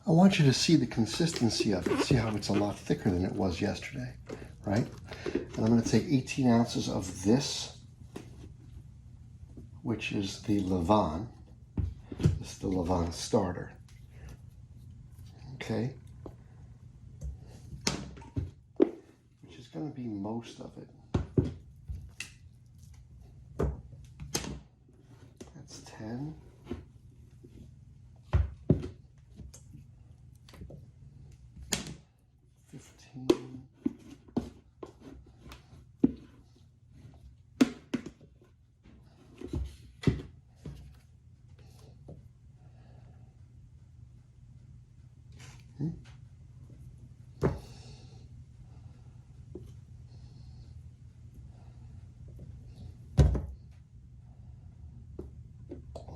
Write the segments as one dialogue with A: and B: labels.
A: I want you to see the consistency of it. See how it's a lot thicker than it was yesterday, right? And I'm going to take 18 ounces of this, which is the Levan. This is the Levan starter. Okay? Which is going to be most of it. That's 10. 15.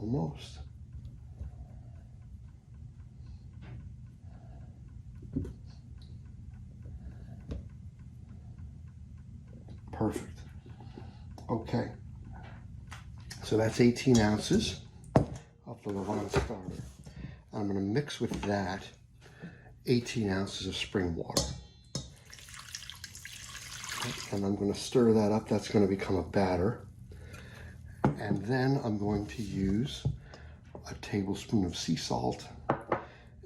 A: Almost. Perfect. Okay. So that's 18 ounces of the Levan starter. I'm going to mix with that 18 ounces of spring water. And I'm going to stir that up. That's going to become a batter. And then I'm going to use a tablespoon of sea salt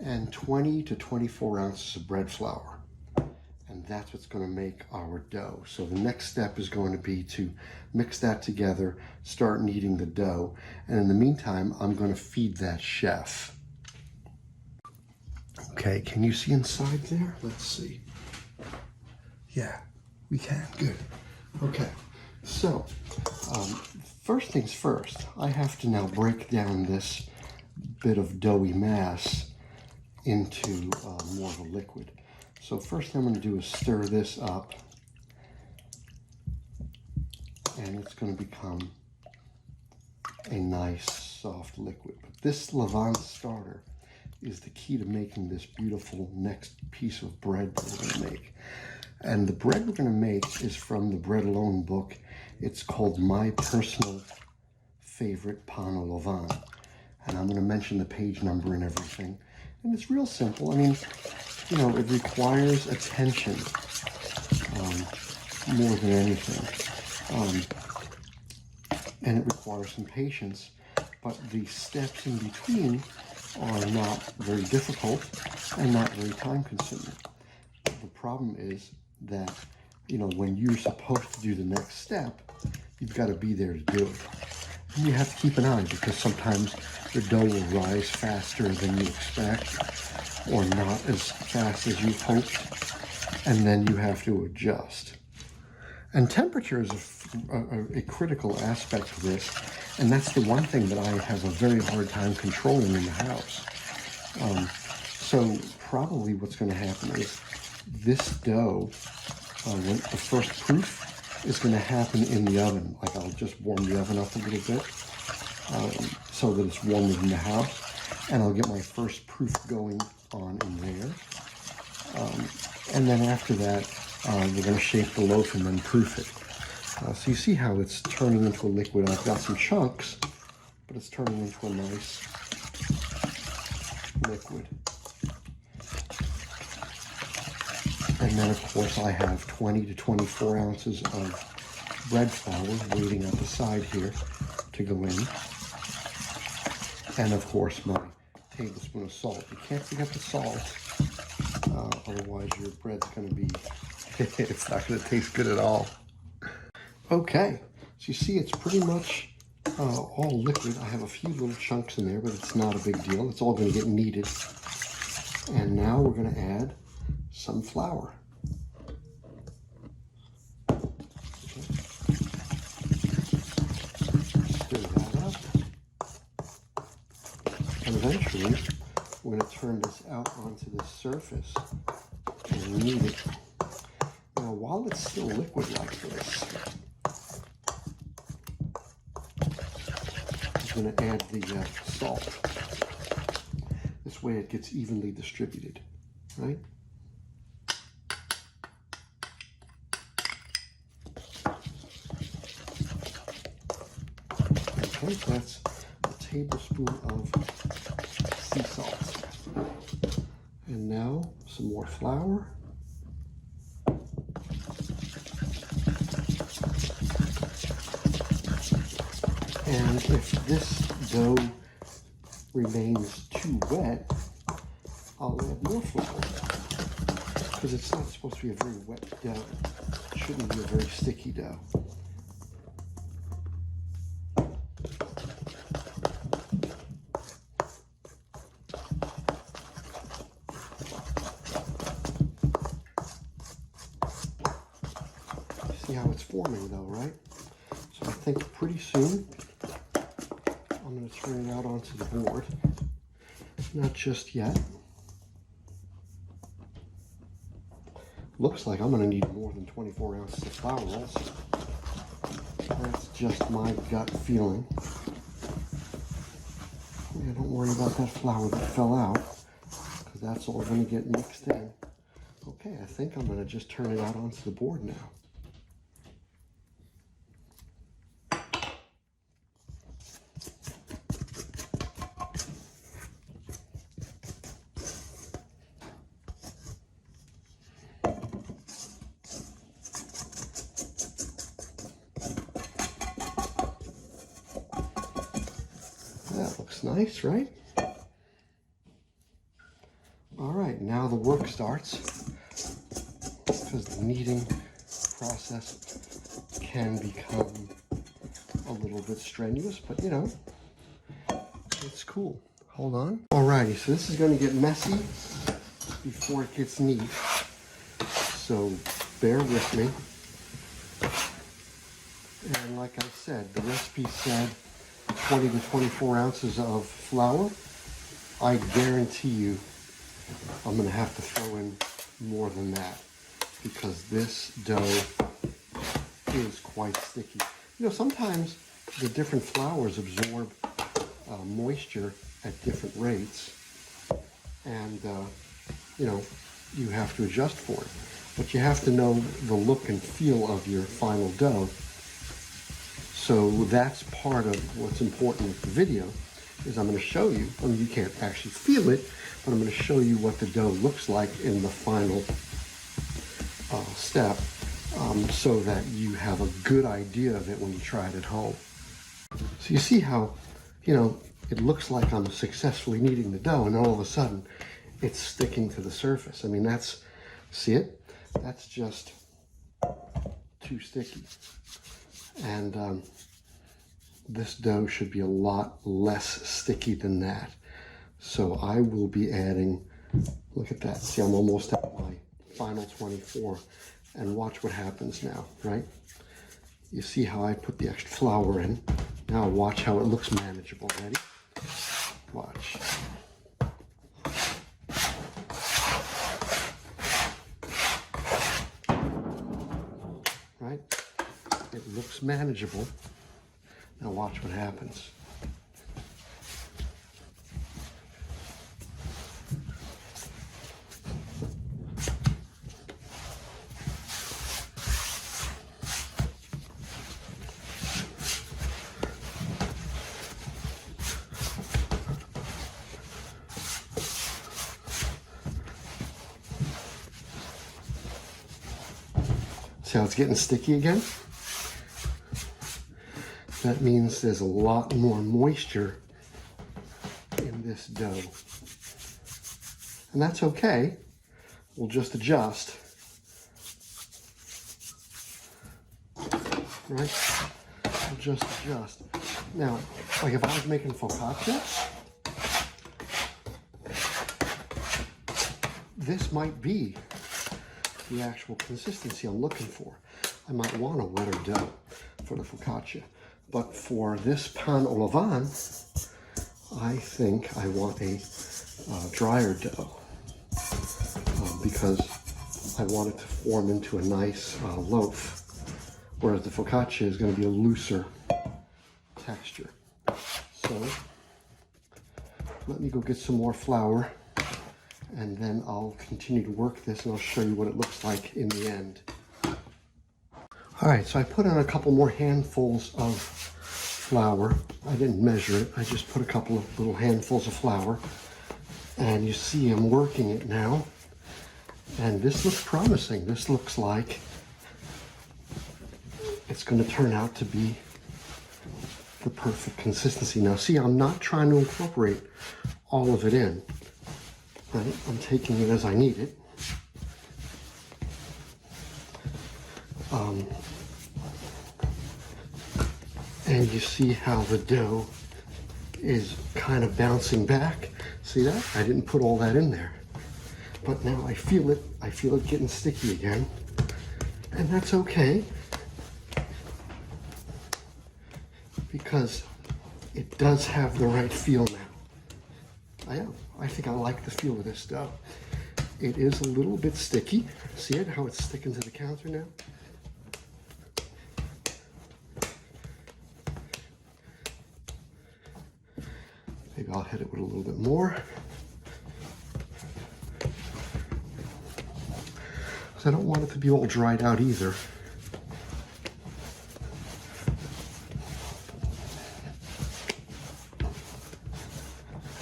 A: and 20 to 24 ounces of bread flour. And that's what's going to make our dough. So the next step is going to be to mix that together, start kneading the dough. And in the meantime, I'm going to feed that chef. Okay, can you see inside there? Let's see. Yeah, we can. Good. Okay, so first things first, I have to now break down this bit of doughy mass into more of a liquid. So first thing I'm going to do is stir this up, and it's going to become a nice soft liquid. But this Levan starter is the key to making this beautiful next piece of bread that we're going to make. And the bread we're going to make is from the Bread Alone book. It's called My Personal Favorite Pan Au Levan. And I'm going to mention the page number and everything. And it's real simple. I mean, you know, it requires attention more than anything. And it requires some patience. But the steps in between are not very difficult and not very time consuming. The problem is that, you know, when you're supposed to do the next step, you've got to be there to do it. And you have to keep an eye, because sometimes your dough will rise faster than you expect or not as fast as you hoped, and then you have to adjust. And temperature is a critical aspect of this, and that's the one thing that I have a very hard time controlling in the house. So probably what's going to happen is this dough, when the first proof is going to happen in the oven. Like, I'll just warm the oven up a little bit so that it's warmer in the house, and I'll get my first proof going on in there. And then after that, we're going to shape the loaf and then proof it. So you see how it's turning into a liquid. I've got some chunks, but it's turning into a nice liquid. And then, of course, I have 20 to 24 ounces of bread flour waiting at the side here to go in. And, of course, my tablespoon of salt. You can't forget the salt, otherwise your bread's going to be, it's not going to taste good at all. Okay, so you see it's pretty much all liquid. I have a few little chunks in there, but it's not a big deal. It's all going to get kneaded. And now we're going to add some flour. Stir that up. And eventually, we're going to turn this out onto the surface and knead it. Now, while it's still liquid like this, I'm going to add the salt. This way it gets evenly distributed, right? Okay, that's a tablespoon of sea salt. And now some more flour. And if this dough remains too wet, I'll add more flour, because it's not supposed to be a very wet dough. It shouldn't be a very sticky dough. See how it's forming though, right? So I think pretty soon I'm going to turn it out onto the board. Not just yet. Looks like I'm going to need more than 24 ounces of flour also. That's just my gut feeling. Yeah, don't worry about that flour that fell out, because that's all going to get mixed in. Okay, I think I'm going to just turn it out onto the board now. That looks nice, right? All right, now the work starts, because the kneading process can become a little bit strenuous, but you know, it's cool. Hold on. Alrighty, so this is going to get messy before it gets neat, so bear with me. And like I said, the recipe said 20 to 24 ounces of flour. I guarantee you I'm going to have to throw in more than that, because this dough is quite sticky. You know, sometimes the different flours absorb moisture at different rates, and you know, you have to adjust for it. But you have to know the look and feel of your final dough. So that's part of what's important with the video, is I'm going to show you, I mean, you can't actually feel it, but I'm going to show you what the dough looks like in the final step, so that you have a good idea of it when you try it at home. So you see how, you know, it looks like I'm successfully kneading the dough, and all of a sudden it's sticking to the surface. I mean, that's, see it? That's just too sticky. And this dough should be a lot less sticky than that. So I will be adding, look at that. See, I'm almost at my final 24. And watch what happens now, right? You see how I put the extra flour in. Now watch how it looks manageable. Ready? Watch. Right? It looks manageable. Now watch what happens. See how it's getting sticky again? That means there's a lot more moisture in this dough. And that's okay. We'll just adjust. Right? We'll just adjust. Now, like if I was making focaccia, this might be the actual consistency I'm looking for. I might want a wetter dough for the focaccia, but for this pan au levan, I think I want a drier dough, because I want it to form into a nice loaf, whereas the focaccia is going to be a looser texture. So let me go get some more flour, and then I'll continue to work this, and I'll show you what it looks like in the end. All right, so I put in a couple more handfuls of flour. I didn't measure it. I just put a couple of little handfuls of flour. And you see I'm working it now. And this looks promising. This looks like it's going to turn out to be the perfect consistency. Now see, I'm not trying to incorporate all of it in. Right? I'm taking it as I need it. And you see how the dough is kind of bouncing back. See that? I didn't put all that in there. But now I feel it getting sticky again. And that's okay, because it does have the right feel now. I think I like the feel of this dough. It is a little bit sticky. See it, how it's sticking to the counter now? Maybe I'll hit it with a little bit more. Because I don't want it to be all dried out either.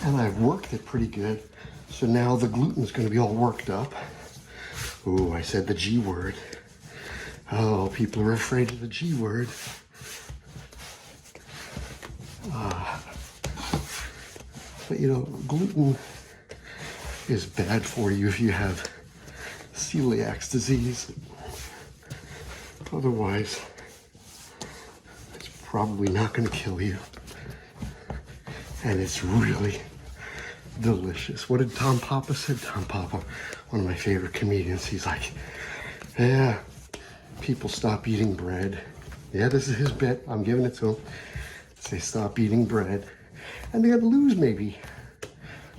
A: And I've worked it pretty good. So now the gluten's going to be all worked up. Ooh, I said the G word. Oh, people are afraid of the G word. But you know, gluten is bad for you if you have celiac disease. Otherwise, it's probably not going to kill you. And it's really delicious. What did Tom Papa say? Tom Papa, one of my favorite comedians, he's like, yeah, people stop eating bread. Yeah, this is his bit. I'm giving it to him. They stop eating bread. And they got to lose maybe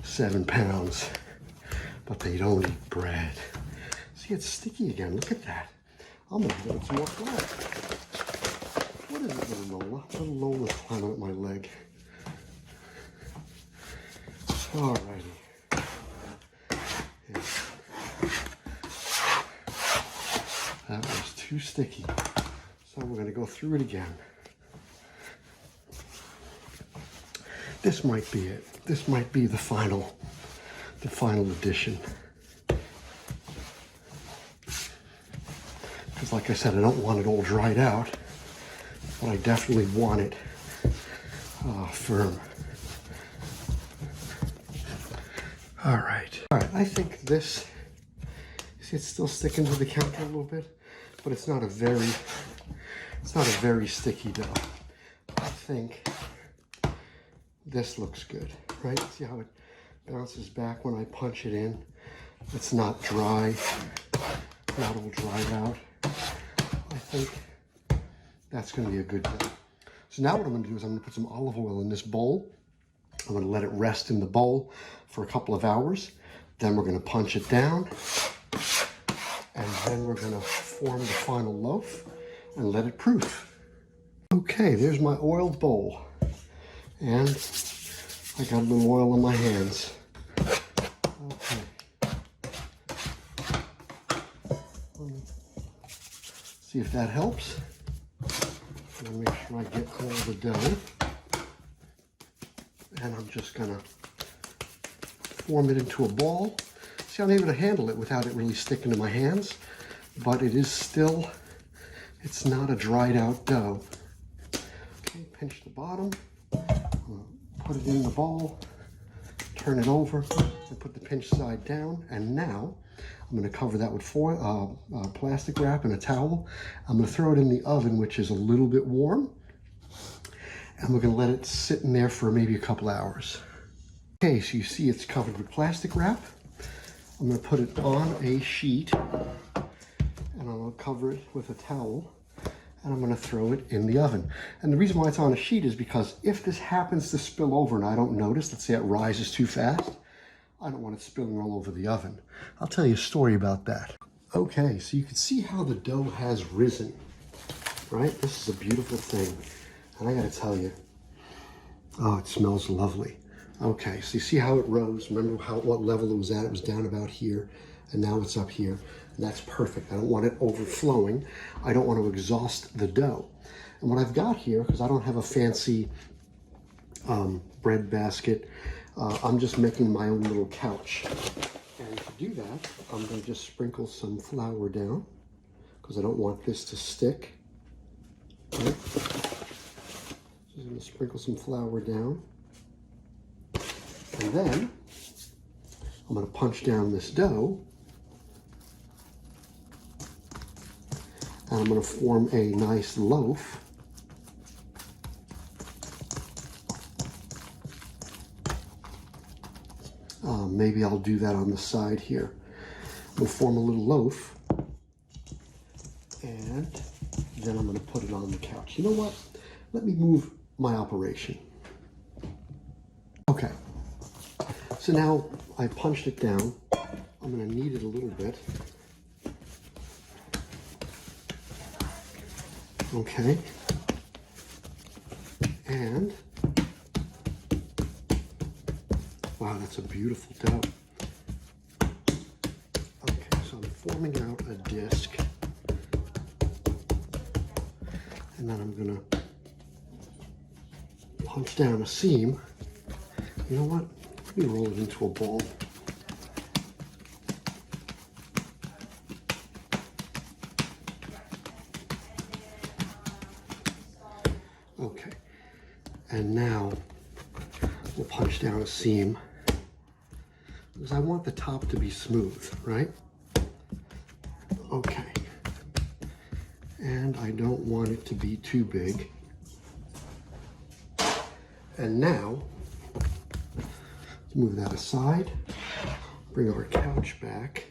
A: 7 pounds. But they don't eat bread. See, it's sticky again. Look at that. I'm going to give it some more flour. What is it, little Lola? Little Lola's climbing up my leg. Alrighty. Yeah. That was too sticky. So we're going to go through it again. This might be it. This might be the final addition. Because like I said, I don't want it all dried out, but I definitely want it firm. All right, I think this, see, it's still sticking to the counter a little bit, but it's not a very sticky dough. I think this looks good, right? See how it bounces back when I punch it in? It's not dry, not all dried out. I think that's gonna be a good dough. So now what I'm gonna do is I'm gonna put some olive oil in this bowl. I'm gonna let it rest in the bowl for a couple of hours. Then we're gonna punch it down. And then we're gonna form the final loaf and let it proof. Okay, there's my oiled bowl. And I got a little oil on my hands. Okay. See if that helps. I'm gonna make sure I get all the dough. And I'm just gonna form it into a ball. See, I'm able to handle it without it really sticking to my hands, but it is still, it's not a dried out dough. Okay, pinch the bottom, put it in the bowl, turn it over, and put the pinch side down. And now I'm gonna cover that with foil, plastic wrap and a towel. I'm gonna throw it in the oven, which is a little bit warm. And we're gonna let it sit in there for maybe a couple hours. Okay, so you see it's covered with plastic wrap. I'm gonna put it on a sheet and I'm gonna cover it with a towel and I'm gonna throw it in the oven. And the reason why it's on a sheet is because if this happens to spill over and I don't notice, let's say it rises too fast, I don't want it spilling all over the oven. I'll tell you a story about that. Okay, so you can see how the dough has risen, right? This is a beautiful thing. And I gotta tell you, oh, it smells lovely. Okay, so you see how it rose? Remember what level it was at? It was down about here, and now it's up here. And that's perfect. I don't want it overflowing. I don't want to exhaust the dough. And what I've got here, because I don't have a fancy bread basket, I'm just making my own little couch. And to do that, I'm going to just sprinkle some flour down because I don't want this to stick. Right? So I'm going to sprinkle some flour down. And then I'm going to punch down this dough. And I'm going to form a nice loaf. Maybe I'll do that on the side here. We'll form a little loaf. And then I'm going to put it on the couch. You know what? Let me move my operation. Okay. So now I punched it down. I'm going to knead it a little bit. Okay. And wow, that's a beautiful dough. Okay, so I'm forming out a disc. And then I'm gonna punch down a seam. You know what? Let me roll it into a ball. Okay, and now we'll punch down a seam because I want the top to be smooth, right? Okay, and I don't want it to be too big. And now, let's move that aside, bring our couch back,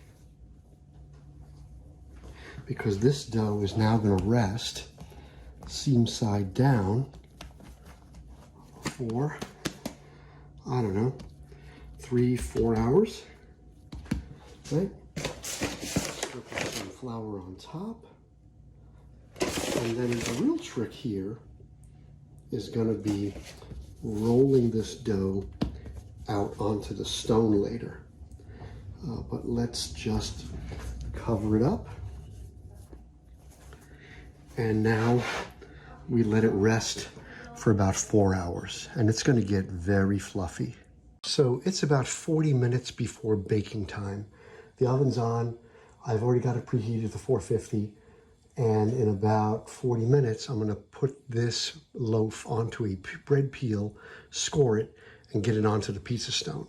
A: because this dough is now going to rest seam side down for, I don't know, 3-4 hours, right? Sprinkle some flour on top. And then the real trick here is going to be rolling this dough out onto the stone later. But let's just cover it up. And now we let it rest for about 4 hours, and it's going to get very fluffy. So it's about 40 minutes before baking time. The oven's on. I've already got it preheated to 450, and in about 40 minutes, I'm going to put this loaf onto a bread peel, score it, and get it onto the pizza stone.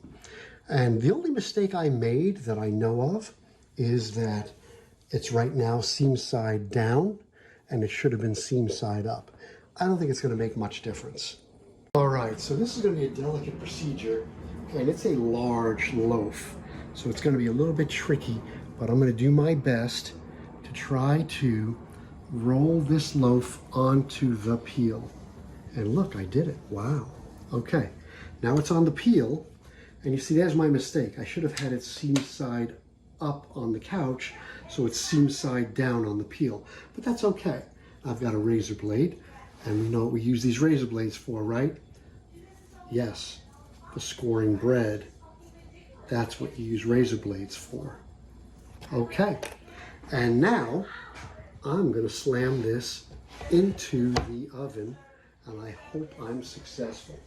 A: And the only mistake I made that I know of is that it's right now seam side down, and it should have been seam side up. I don't think it's going to make much difference. All right, so this is going to be a delicate procedure, and it's a large loaf, so it's going to be a little bit tricky, but I'm going to do my best to try to roll this loaf onto the peel. And look, I did it. Wow. Okay, now it's on the peel, and you see, there's my mistake. I should have had it seam side up on the couch, so it's seam side down on the peel, but that's okay. I've got a razor blade, and we know what we use these razor blades for, right? Yes, for scoring bread. That's what you use razor blades for. Okay, and now I'm going to slam this into the oven, and I hope I'm successful.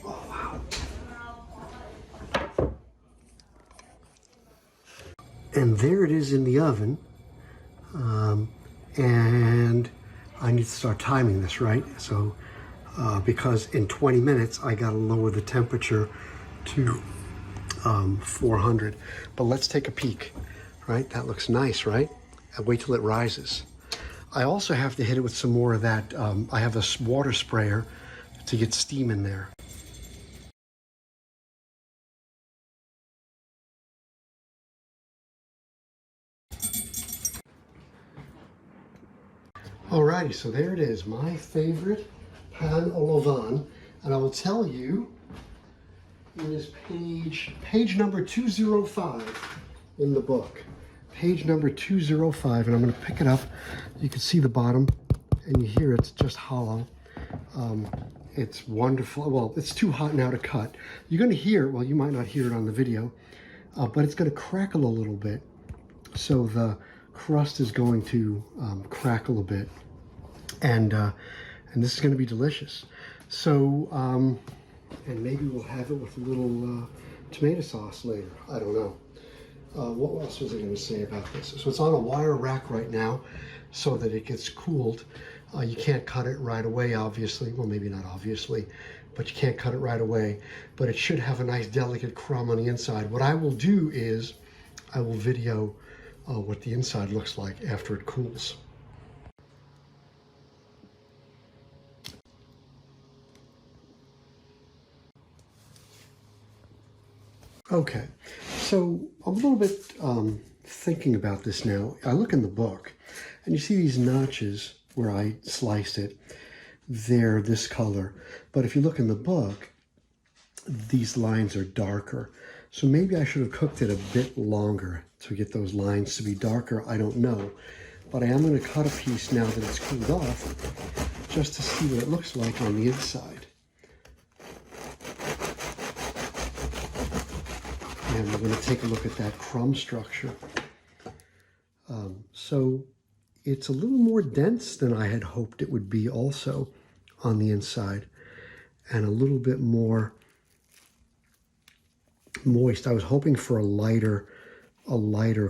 A: Oh, wow. And there it is in the oven. And I need to start timing this, right? So, because in 20 minutes, I got to lower the temperature to 400. But let's take a peek, right? That looks nice, right? And wait till it rises. I also have to hit it with some more of that. I have a water sprayer to get steam in there. Alrighty, so there it is, my favorite pan au levan, and I will tell you, it is page number 205 in the book. Page number 205, and I'm going to pick it up. You can see the bottom, and you hear it's just hollow. It's wonderful. Well, it's too hot now to cut. You're going to hear, well, you might not hear it on the video, but it's going to crackle a little bit. So the crust is going to crackle a bit, and And this is going to be delicious. So, and maybe we'll have it with a little tomato sauce later. I don't know. What else was I going to say about this? So it's on a wire rack right now so that it gets cooled. You can't cut it right away, obviously. Well, maybe not obviously, but you can't cut it right away. But it should have a nice delicate crumb on the inside. What I will do is I will video what the inside looks like after it cools. Okay, so I'm a little bit thinking about this now. I look in the book and you see these notches where I sliced it. They're this color. But if you look in the book, these lines are darker. So maybe I should have cooked it a bit longer to get those lines to be darker. I don't know. But I am going to cut a piece now that it's cooled off just to see what it looks like on the inside. And we're going to take a look at that crumb structure. So it's a little more dense than I had hoped it would be also on the inside, and a little bit more moist. I was hoping for a lighter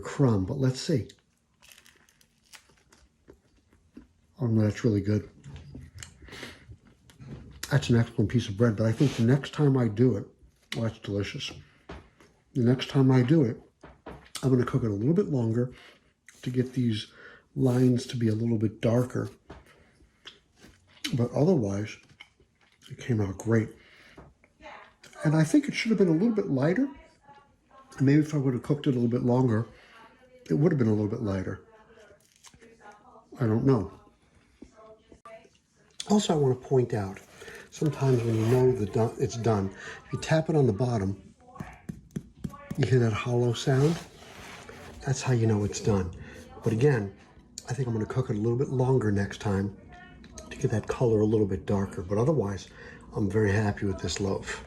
A: crumb, but let's see. Oh no, that's really good. That's an excellent piece of bread, but I think the next time I do it, well, that's delicious. The next time I do it, I'm going to cook it a little bit longer to get these lines to be a little bit darker. But otherwise, it came out great. And I think it should have been a little bit lighter. Maybe if I would have cooked it a little bit longer, it would have been a little bit lighter. I don't know. Also, I want to point out, sometimes when you know it's done, if you tap it on the bottom, you hear that hollow sound? That's how you know it's done. But again, I think I'm going to cook it a little bit longer next time to get that color a little bit darker. But otherwise, I'm very happy with this loaf.